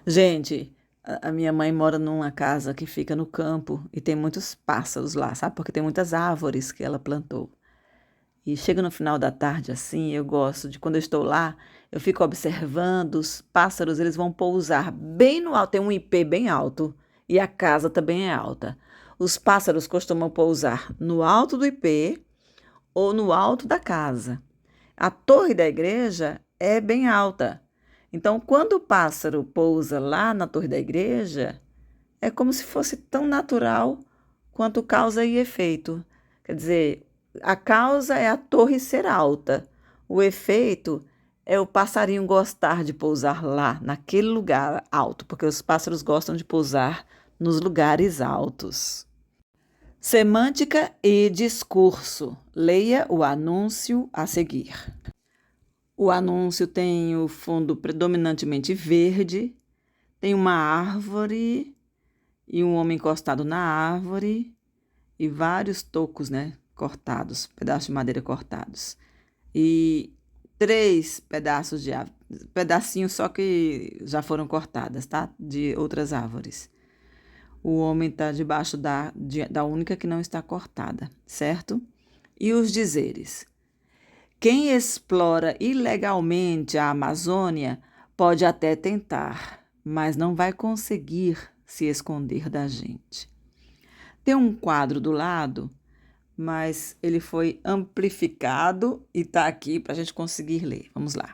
Gente, a minha mãe mora numa casa que fica no campo e tem muitos pássaros lá, sabe? Porque tem muitas árvores que ela plantou. E chega no final da tarde assim, eu gosto de quando eu estou lá, eu fico observando os pássaros, eles vão pousar bem no alto, tem um ipê bem alto e a casa também é alta. Os pássaros costumam pousar no alto do ipê ou no alto da casa. A torre da igreja é bem alta. Então, quando o pássaro pousa lá na torre da igreja, é como se fosse tão natural quanto causa e efeito. Quer dizer, a causa é a torre ser alta. O efeito é o passarinho gostar de pousar lá, naquele lugar alto, porque os pássaros gostam de pousar nos lugares altos. Semântica e discurso. Leia o anúncio a seguir. O anúncio tem o fundo predominantemente verde, tem uma árvore e um homem encostado na árvore e vários tocos, né, cortados, pedaços de madeira cortados. E 3 pedaços de árvore, pedacinhos só que já foram cortadas, tá? De outras árvores. O homem está debaixo da única que não está cortada, certo? E os dizeres. Quem explora ilegalmente a Amazônia pode até tentar, mas não vai conseguir se esconder da gente. Tem um quadro do lado, mas ele foi amplificado e está aqui para a gente conseguir ler. Vamos lá.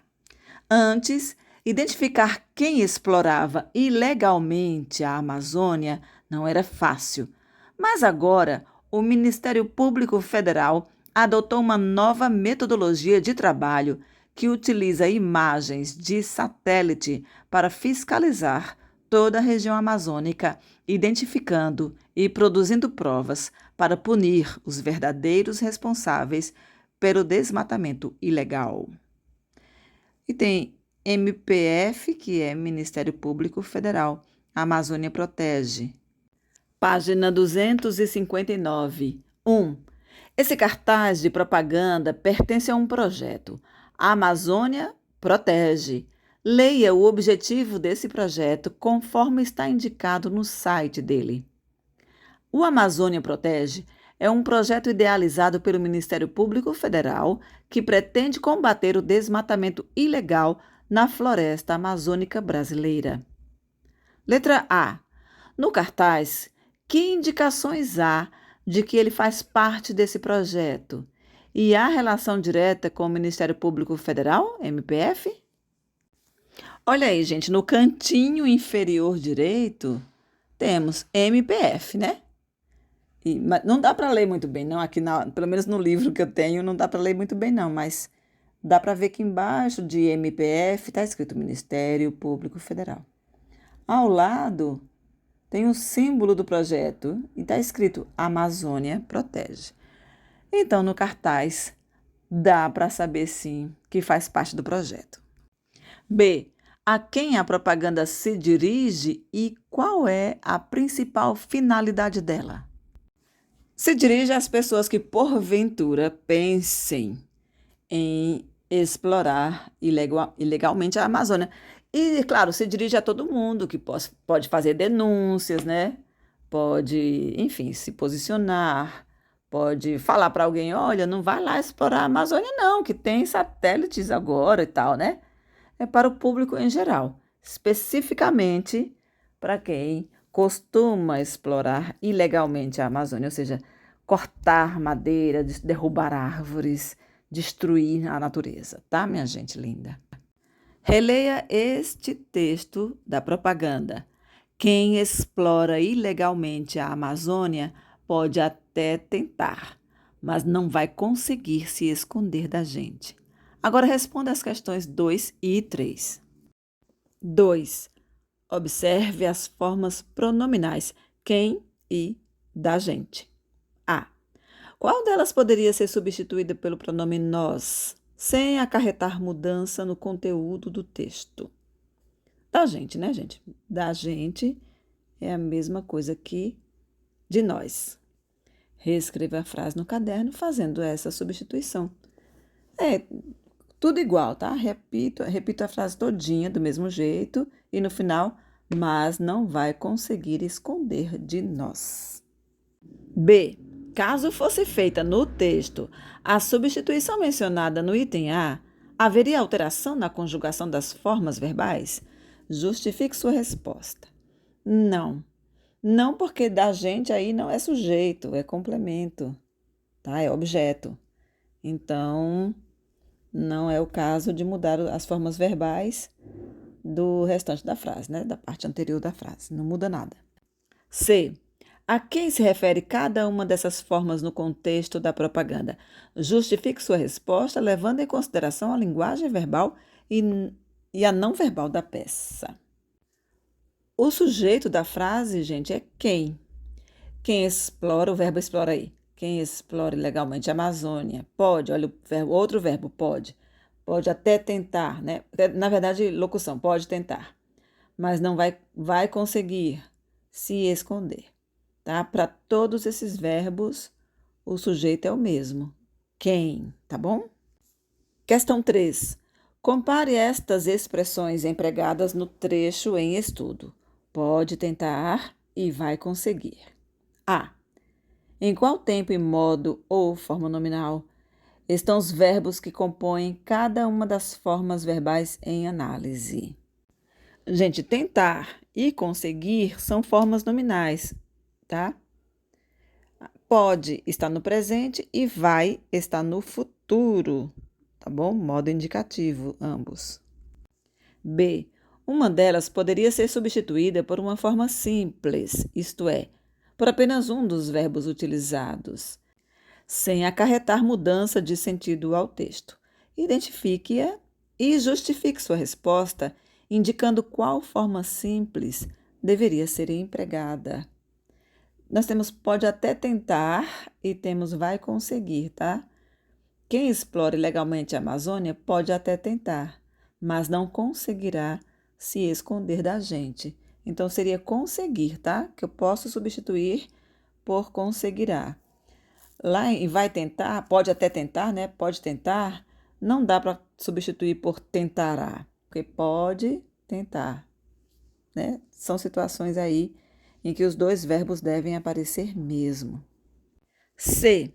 Antes, identificar quem explorava ilegalmente a Amazônia não era fácil, mas agora o Ministério Público Federal adotou uma nova metodologia de trabalho que utiliza imagens de satélite para fiscalizar toda a região amazônica, identificando e produzindo provas para punir os verdadeiros responsáveis pelo desmatamento ilegal. E tem MPF, que é Ministério Público Federal. A Amazônia Protege. Página 259. 1. Esse cartaz de propaganda pertence a um projeto. A Amazônia Protege. Leia o objetivo desse projeto conforme está indicado no site dele. O Amazônia Protege é um projeto idealizado pelo Ministério Público Federal que pretende combater o desmatamento ilegal na floresta amazônica brasileira. Letra A. No cartaz, que indicações há de que ele faz parte desse projeto? E há relação direta com o Ministério Público Federal, MPF? Olha aí, gente, no cantinho inferior direito temos MPF, né? Mas não dá para ler muito bem, não. Aqui, pelo menos no livro que eu tenho, não dá para ler muito bem, não. Mas dá para ver que embaixo de MPF está escrito Ministério Público Federal. Ao lado tem o símbolo do projeto e está escrito Amazônia Protege. Então, no cartaz, dá para saber, sim, que faz parte do projeto. B. A quem a propaganda se dirige e qual é a principal finalidade dela? Se dirige às pessoas que, porventura, pensem em explorar ilegalmente a Amazônia. E, claro, se dirige a todo mundo que pode fazer denúncias, né? Pode, enfim, se posicionar, pode falar para alguém, olha, não vai lá explorar a Amazônia não, que tem satélites agora e tal, né? É para o público em geral, especificamente para quem costuma explorar ilegalmente a Amazônia, ou seja, cortar madeira, derrubar árvores, destruir a natureza, tá, minha gente linda? Releia este texto da propaganda. Quem explora ilegalmente a Amazônia pode até tentar, mas não vai conseguir se esconder da gente. Agora responda as questões 2 e 3. 2. Observe as formas pronominais quem e da gente. A. Qual delas poderia ser substituída pelo pronome nós, sem acarretar mudança no conteúdo do texto? Da gente, né, gente? Da gente é a mesma coisa que de nós. Reescreva a frase no caderno fazendo essa substituição. É tudo igual, tá? Repito a frase todinha do mesmo jeito e no final, mas não vai conseguir esconder de nós. B. Caso fosse feita no texto a substituição mencionada no item A, haveria alteração na conjugação das formas verbais? Justifique sua resposta. Não. Não, porque da gente aí não é sujeito, é complemento, tá? É objeto. Então, não é o caso de mudar as formas verbais do restante da frase, né? Da parte anterior da frase. Não muda nada. C. A quem se refere cada uma dessas formas no contexto da propaganda? Justifique sua resposta levando em consideração a linguagem verbal e a não verbal da peça. O sujeito da frase, gente, é quem. Quem explora, o verbo explora aí. Quem explora ilegalmente a Amazônia pode, olha o verbo, outro verbo, pode. Pode até tentar, né? Na verdade, locução, pode tentar. Mas não vai conseguir se esconder, tá? Para todos esses verbos, o sujeito é o mesmo. Quem, tá bom? Questão 3. Compare estas expressões empregadas no trecho em estudo. Pode tentar e vai conseguir. A. Em qual tempo e modo ou forma nominal estão os verbos que compõem cada uma das formas verbais em análise? Gente, tentar e conseguir são formas nominais, tá? Pode estar no presente e vai estar no futuro, tá bom? Modo indicativo, ambos. B. Uma delas poderia ser substituída por uma forma simples, isto é, por apenas um dos verbos utilizados, sem acarretar mudança de sentido ao texto. Identifique-a e justifique sua resposta, indicando qual forma simples deveria ser empregada. Nós temos pode até tentar e temos vai conseguir, tá? Quem explora ilegalmente a Amazônia pode até tentar, mas não conseguirá se esconder da gente. Então, seria conseguir, tá? Que eu posso substituir por conseguirá. Lá em vai tentar, pode até tentar, né? Pode tentar, não dá para substituir por tentará, porque pode tentar, né? São situações aí em que os dois verbos devem aparecer mesmo. C.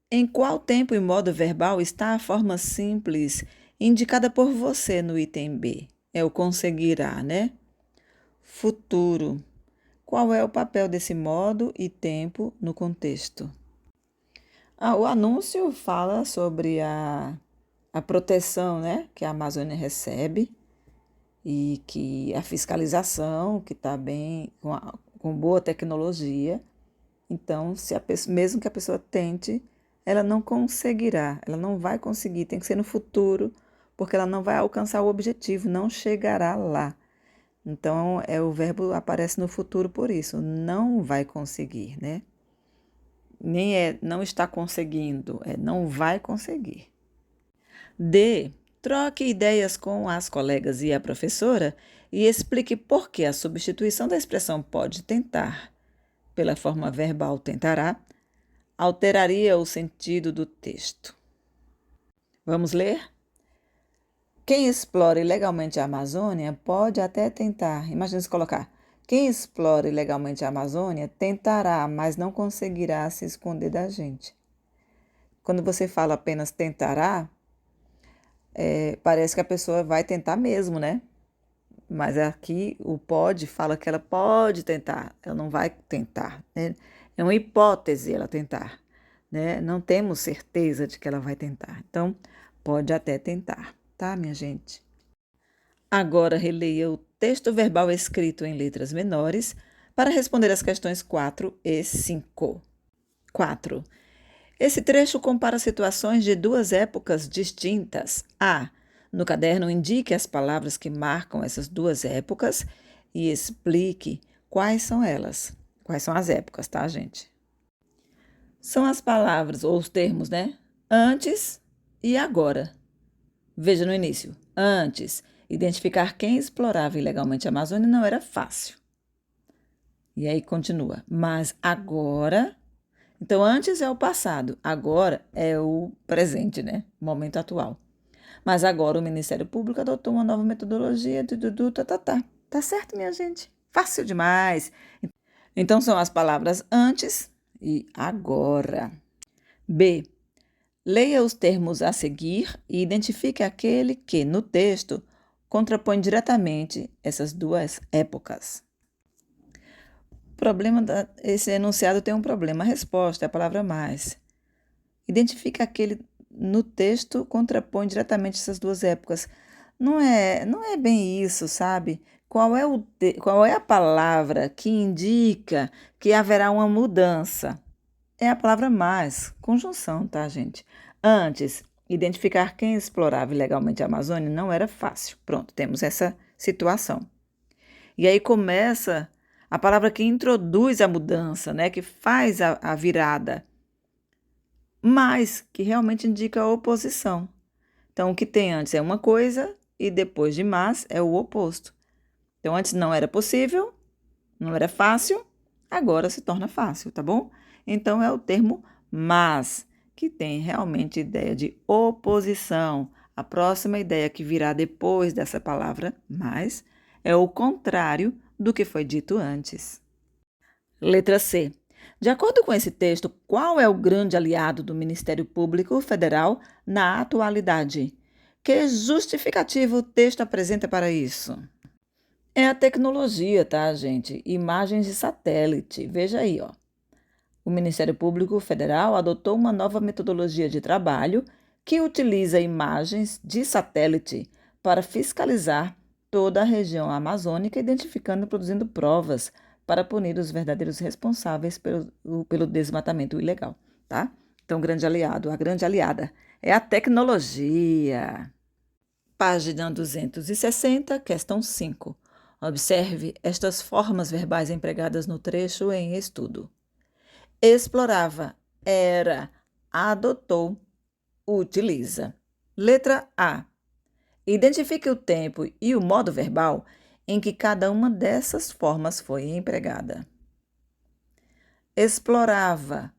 Em qual tempo e modo verbal está a forma simples indicada por você no item B? É o conseguirá, né? Futuro. Qual é o papel desse modo e tempo no contexto? O anúncio fala sobre a proteção, né, que a Amazônia recebe e que a fiscalização, que está bem, com boa tecnologia. Então, mesmo que a pessoa tente, ela não conseguirá, ela não vai conseguir, tem que ser no futuro, porque ela não vai alcançar o objetivo, não chegará lá. Então, o verbo aparece no futuro por isso, não vai conseguir, né? Nem é não está conseguindo, é não vai conseguir. D. Troque ideias com as colegas e a professora e explique por que a substituição da expressão pode tentar pela forma verbal tentará alteraria o sentido do texto. Vamos ler? Quem explora ilegalmente a Amazônia pode até tentar. Imagina se colocar. Quem explora ilegalmente a Amazônia tentará, mas não conseguirá se esconder da gente. Quando você fala apenas tentará, parece que a pessoa vai tentar mesmo, né? Mas aqui o pode fala que ela pode tentar, ela não vai tentar, né? É uma hipótese ela tentar, né? Não temos certeza de que ela vai tentar. Então, pode até tentar, tá, minha gente? Agora releia o texto verbal escrito em letras menores para responder as questões 4 e 5. 4. Esse trecho compara situações de duas épocas distintas. A. No caderno, indique as palavras que marcam essas duas épocas e explique quais são elas. Quais são as épocas, tá, gente? São as palavras ou os termos, né? Antes e agora. Veja no início. Antes, identificar quem explorava ilegalmente a Amazônia não era fácil. E aí continua. Mas agora. Então, antes é o passado, agora é o presente, né? Momento atual. Mas agora o Ministério Público adotou uma nova metodologia. Tá. Tá certo, minha gente? Fácil demais. Então, são as palavras antes e agora. B. Leia os termos a seguir e identifique aquele que, no texto, contrapõe diretamente essas duas épocas. Esse enunciado tem um problema. A resposta é a palavra mais. Identifique aquele no texto contrapõe diretamente essas duas épocas. Não é bem isso, sabe? Qual é a palavra que indica que haverá uma mudança? É a palavra mais, conjunção, tá, gente? Antes, identificar quem explorava ilegalmente a Amazônia não era fácil. Pronto, temos essa situação. E aí começa a palavra que introduz a mudança, né? Que faz a virada, mas que realmente indica a oposição. Então, o que tem antes é uma coisa e depois de mas é o oposto. Então, antes não era possível, não era fácil, agora se torna fácil, tá bom? Então, é o termo mas, que tem realmente ideia de oposição. A próxima ideia que virá depois dessa palavra mais é o contrário do que foi dito antes. Letra C. De acordo com esse texto, qual é o grande aliado do Ministério Público Federal na atualidade? Que justificativo o texto apresenta para isso? É a tecnologia, tá, gente? Imagens de satélite. Veja aí, ó. O Ministério Público Federal adotou uma nova metodologia de trabalho que utiliza imagens de satélite para fiscalizar toda a região amazônica, identificando e produzindo provas para punir os verdadeiros responsáveis pelo desmatamento ilegal, tá? Então, grande aliado, a grande aliada é a tecnologia. Página 260, questão 5. Observe estas formas verbais empregadas no trecho em estudo. Explorava, era, adotou, utiliza. Letra A. Identifique o tempo e o modo verbal em que cada uma dessas formas foi empregada. Explorava,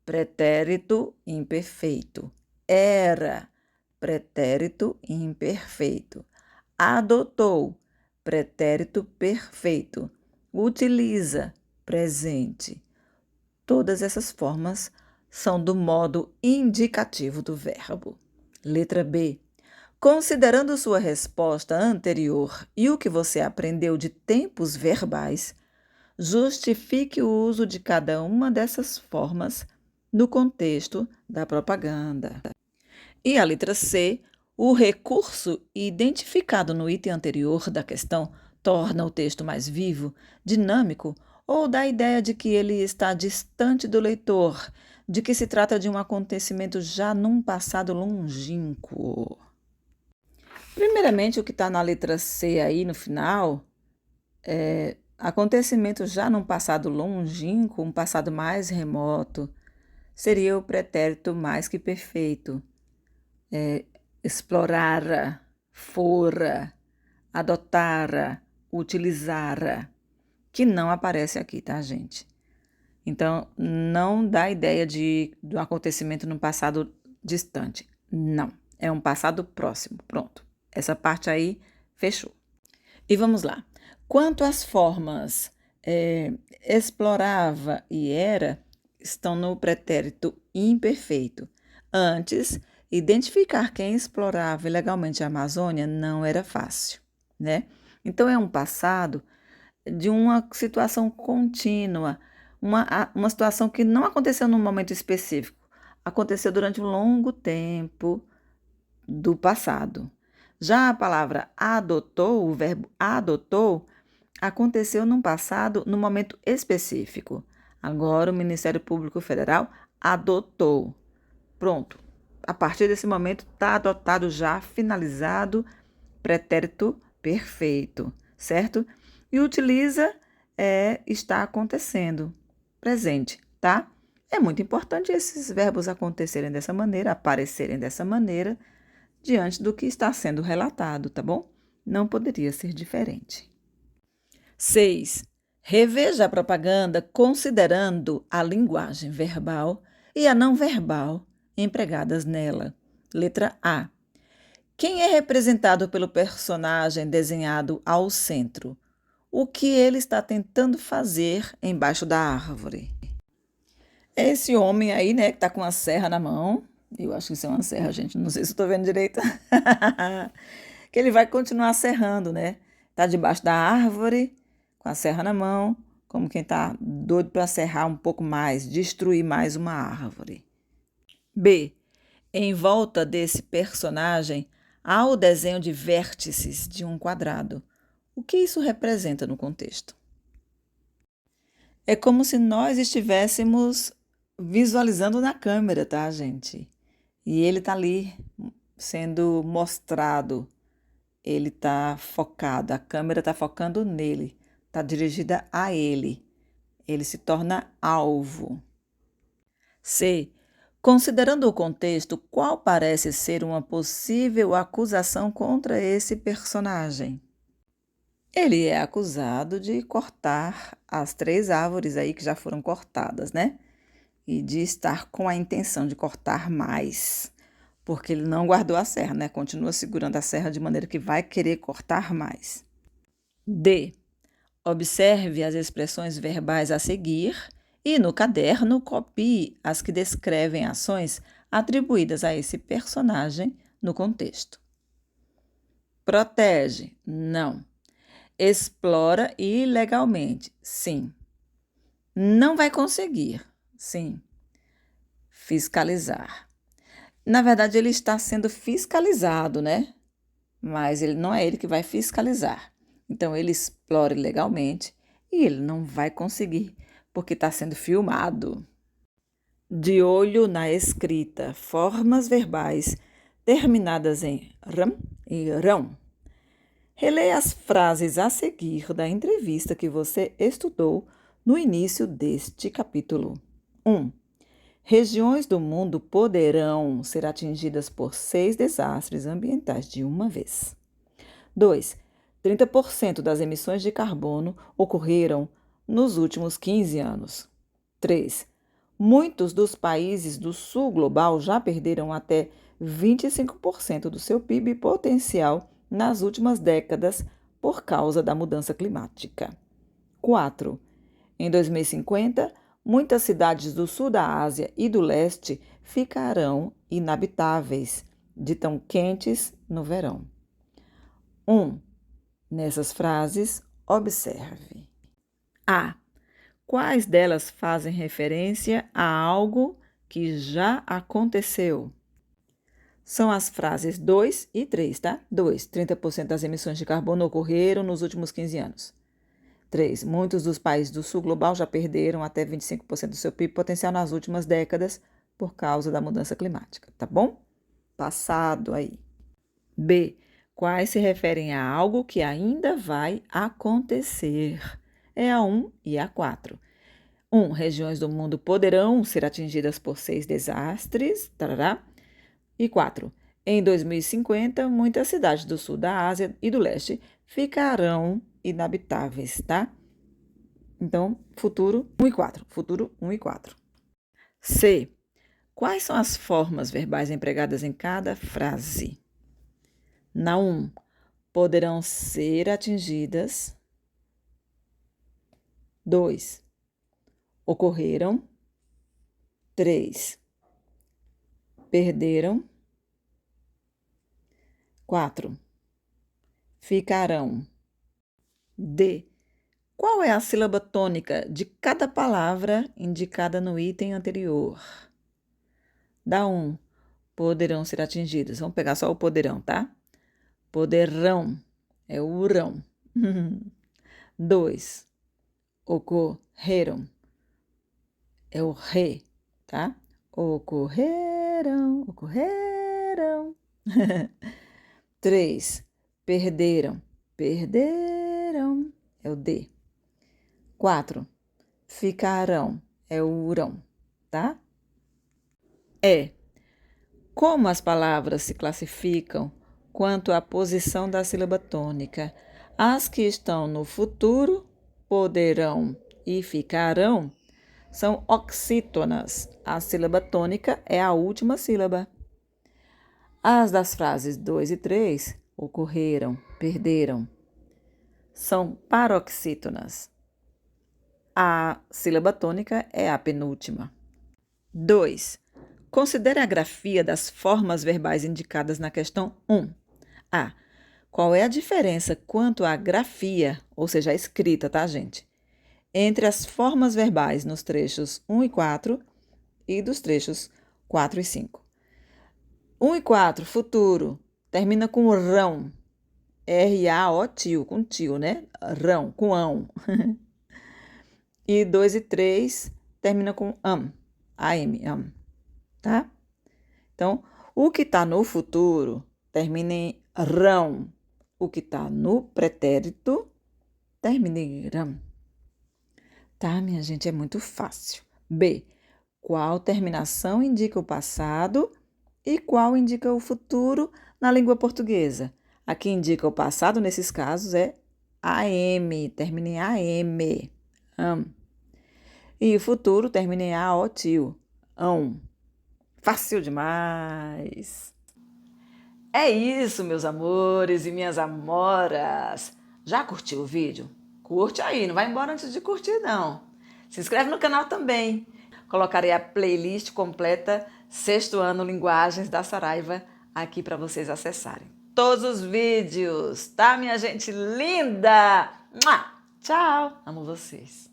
pretérito imperfeito. Era, pretérito imperfeito. Adotou, pretérito perfeito. Utiliza, presente. Todas essas formas são do modo indicativo do verbo. Letra B. Considerando sua resposta anterior e o que você aprendeu de tempos verbais, justifique o uso de cada uma dessas formas no contexto da propaganda. E a letra C. O recurso identificado no item anterior da questão torna o texto mais vivo, dinâmico ou dá a ideia de que ele está distante do leitor, de que se trata de um acontecimento já num passado longínquo. Primeiramente, o que está na letra C aí no final é acontecimento já num passado longínquo, um passado mais remoto, seria o pretérito mais que perfeito. Explorara, fora, adotara, utilizara, que não aparece aqui, tá, gente? Então, não dá ideia do acontecimento no passado distante. Não, é um passado próximo. Pronto, essa parte aí fechou. E vamos lá. Quanto às formas explorava e era, estão no pretérito imperfeito. Antes, identificar quem explorava ilegalmente a Amazônia não era fácil, né? Então, é um passado de uma situação contínua, uma situação que não aconteceu num momento específico, aconteceu durante um longo tempo do passado. Já a palavra adotou, o verbo adotou, aconteceu num passado, num momento específico. Agora, o Ministério Público Federal adotou, Pronto. A partir desse momento está adotado já, finalizado, pretérito perfeito, certo? E utiliza está acontecendo, presente, tá? É muito importante esses verbos acontecerem dessa maneira, aparecerem dessa maneira, diante do que está sendo relatado, tá bom? Não poderia ser diferente. 6. Reveja a propaganda considerando a linguagem verbal e a não verbal empregadas nela. Letra A. Quem é representado pelo personagem desenhado ao centro? O que ele está tentando fazer embaixo da árvore? É esse homem aí, né, que está com uma serra na mão. Eu acho que isso é uma serra, gente. Não sei se estou vendo direito. Que ele vai continuar serrando, né? Está debaixo da árvore, com a serra na mão, como quem está doido para serrar um pouco mais, destruir mais uma árvore. B. Em volta desse personagem há o desenho de vértices de um quadrado. O que isso representa no contexto? É como se nós estivéssemos visualizando na câmera, tá, gente? E ele tá ali sendo mostrado. Ele tá focado, a câmera tá focando nele, tá dirigida a ele. Ele se torna alvo. C. Considerando o contexto, qual parece ser uma possível acusação contra esse personagem? Ele é acusado de cortar as 3 árvores aí que já foram cortadas, né? E de estar com a intenção de cortar mais, porque ele não guardou a serra, né? Continua segurando a serra de maneira que vai querer cortar mais. D. Observe as expressões verbais a seguir e, no caderno, copie as que descrevem ações atribuídas a esse personagem no contexto. Protege? Não. Explora ilegalmente? Sim. Não vai conseguir? Sim. Fiscalizar. Na verdade, ele está sendo fiscalizado, né? Mas ele não é ele que vai fiscalizar. Então, ele explora ilegalmente e ele não vai conseguir, porque está sendo filmado. De olho na escrita, formas verbais terminadas em ram e rão. Releia as frases a seguir da entrevista que você estudou no início deste capítulo. 1. Regiões do mundo poderão ser atingidas por 6 desastres ambientais de uma vez. 2. 30% das emissões de carbono ocorreram nos últimos 15 anos. 3. Muitos dos países do sul global já perderam até 25% do seu PIB potencial nas últimas décadas por causa da mudança climática. 4. Em 2050, muitas cidades do sul da Ásia e do leste ficarão inabitáveis, de tão quentes no verão. 1. Nessas frases, observe. A. Quais delas fazem referência a algo que já aconteceu? São as frases 2 e 3, tá? 2. 30% das emissões de carbono ocorreram nos últimos 15 anos. 3. Muitos dos países do sul global já perderam até 25% do seu PIB potencial nas últimas décadas por causa da mudança climática, tá bom? Passado aí. B. Quais se referem a algo que ainda vai acontecer? É a 1 e a 4. 1. Regiões do mundo poderão ser atingidas por 6 desastres. Tarará. E 4. Em 2050, muitas cidades do sul da Ásia e do leste ficarão inabitáveis, tá? Então, futuro 1 e 4. Futuro 1 e 4. C. Quais são as formas verbais empregadas em cada frase? Na 1, poderão ser atingidas. 2, ocorreram. 3, perderam. 4, ficarão. D. Qual é a sílaba tônica de cada palavra indicada no item anterior? Da 1, poderão ser atingidas. Vamos pegar só o poderão, tá? Poderão é o urão. 2, ocorreram é o re, tá? Ocorreram. ocorreram. 3. Perderam, perderam, é o D. 4. Ficarão, é o urão, tá? Como as palavras se classificam quanto à posição da sílaba tônica? As que estão no futuro, poderão e ficarão, são oxítonas. A sílaba tônica é a última sílaba. As das frases 2 e 3, ocorreram, perderam, são paroxítonas. A sílaba tônica é a penúltima. 2. Considere a grafia das formas verbais indicadas na questão 1. A. Qual é a diferença quanto à grafia, ou seja, a escrita, tá, gente? Entre as formas verbais nos trechos 1 e 4 e dos trechos 4 e 5. 1 e 4, futuro, termina com rão. R-A-O, tio, com tio, né? Rão, com ão. E 2 e 3 termina com am, tá? Então, o que está no futuro termina em rão. O que está no pretérito termina em ram. Tá, minha gente? É muito fácil. B. Qual terminação indica o passado e qual indica o futuro na língua portuguesa? Aqui indica o passado, nesses casos, é AM, termina em AM. E o futuro termina em AO, tio. Ão. Fácil demais! É isso, meus amores e minhas amoras. Já curtiu o vídeo? Curte aí, não vai embora antes de curtir, não. Se inscreve no canal também. Colocarei a playlist completa Sexto Ano Linguagens da Saraiva aqui para vocês acessarem. Todos os vídeos, tá, minha gente linda? Tchau! Amo vocês.